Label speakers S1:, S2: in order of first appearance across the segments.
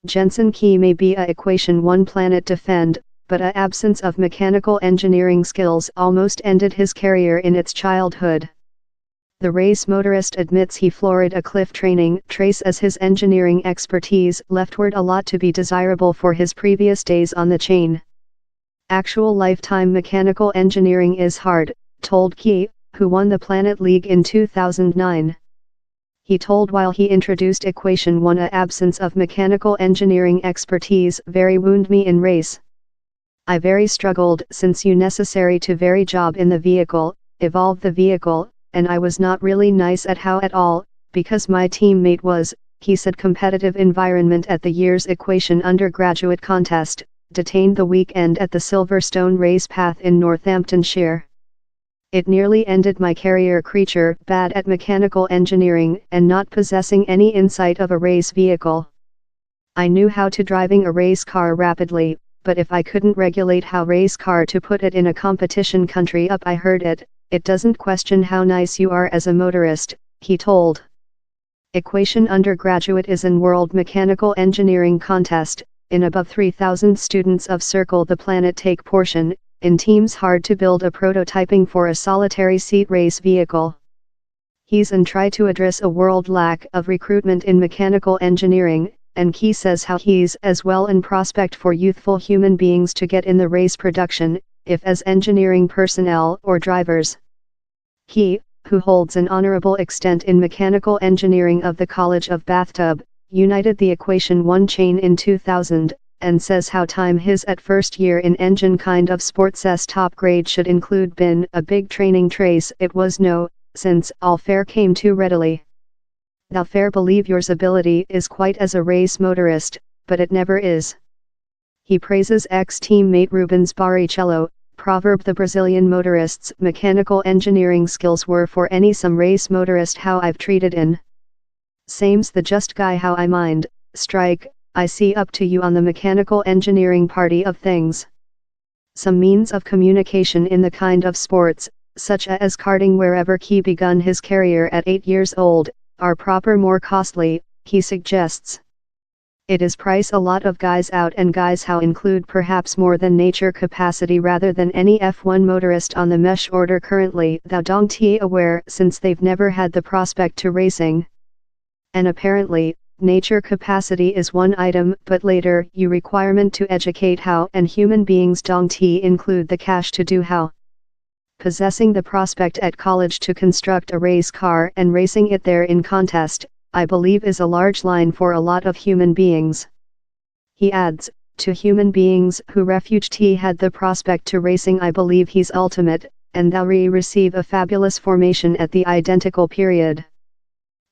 S1: Jenson key may be a equation 1 planet defend, but a absence of mechanical engineering skills almost ended his career in its childhood. The race motorist admits he floored a cliff training trace as his engineering expertise leftward a lot to be desirable for his previous days on the chain. Actual lifetime mechanical engineering is hard, told Key, who won the Planet League in 2009. He told while he introduced equation 1 a absence of mechanical engineering expertise very wound me in race. I very struggled since you necessary to very job in the vehicle, evolve the vehicle, and I was not really nice at how at all, because my teammate was, he said competitive environment at the year's equation undergraduate contest, detained the weekend at the Silverstone race path in Northamptonshire. It nearly ended my career creature bad at mechanical engineering and not possessing any insight of a race vehicle. I knew how to driving a race car rapidly, but if I couldn't regulate how race car to put it in a competition country up I heard it doesn't question how nice you are as a motorist, he told. Equation undergraduate is an world mechanical engineering contest, in above 3,000 students of Circle the Planet take portion, in teams hard to build a prototyping for a solitary seat race vehicle. He's and try to address a world lack of recruitment in mechanical engineering, and Key says how he's as well an prospect for youthful human beings to get in the race production, if as engineering personnel or drivers. Key, who holds an honorable extent in mechanical engineering of the College of Bathtub, united the equation 1 chain in 2000, and says how time his at first year in engine kind of sports top grade should include been a big training trace it was no, since all fair came too readily. Thou fair believe yours ability is quite as a race motorist, but it never is. He praises ex-teammate Rubens Barrichello, proverb the Brazilian motorist's mechanical engineering skills were for any some race motorist how I've treated in. Same's the just guy how I mind, strike, I see up to you on the mechanical engineering party of things. Some means of communication in the kind of sports, such as karting wherever he begun his career at 8 years old, are proper more costly, he suggests. It is price a lot of guys out and guys how include perhaps more than nature capacity rather than any F1 motorist on the mesh order currently thou don't te aware since they've never had the prospect to racing. And apparently, nature capacity is one item but later you requirement to educate how and human beings don't te include the cash to do how. Possessing the prospect at college to construct a race car and racing it there in contest, I believe is a large line for a lot of human beings. He adds, to human beings who refuged he had the prospect to racing I believe he's ultimate, and thou receive a fabulous formation at the identical period.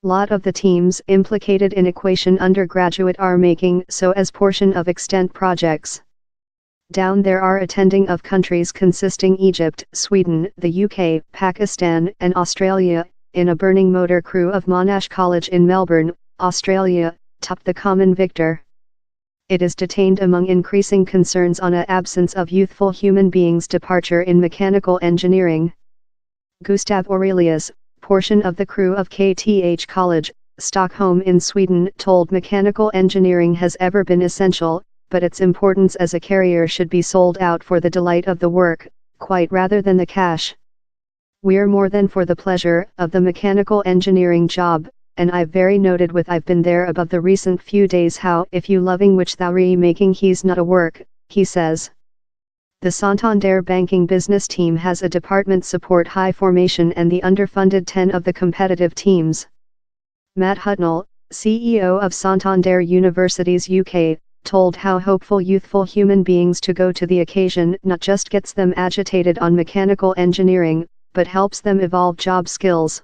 S1: Lot of the teams implicated in equation undergraduate are making so as portion of extent projects. Down there are attending of countries consisting Egypt, Sweden, the UK, Pakistan and Australia, in a burning motor crew of Monash College in Melbourne, Australia, top the common victor. It is detained among increasing concerns on a absence of youthful human beings departure in mechanical engineering. Gustav Aurelius, portion of the crew of KTH College, Stockholm in Sweden told mechanical engineering has ever been essential, but its importance as a career should be sold out for the delight of the work, quite rather than the cash. We're more than for the pleasure of the mechanical engineering job, and I've very noted with I've been there above the recent few days how if you loving which thou making he's not a work, he says. The Santander banking business team has a department support high formation and the underfunded 10 of the competitive teams. Matt Hutnell, CEO of Santander Universities UK, told how hopeful youthful human beings to go to the occasion not just gets them agitated on mechanical engineering, but helps them evolve job skills.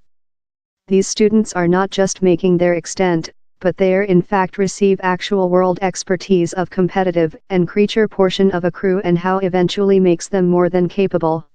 S1: These students are not just making their extent, but they are in fact receive actual world expertise of competitive and creature portion of a crew and how eventually makes them more than capable.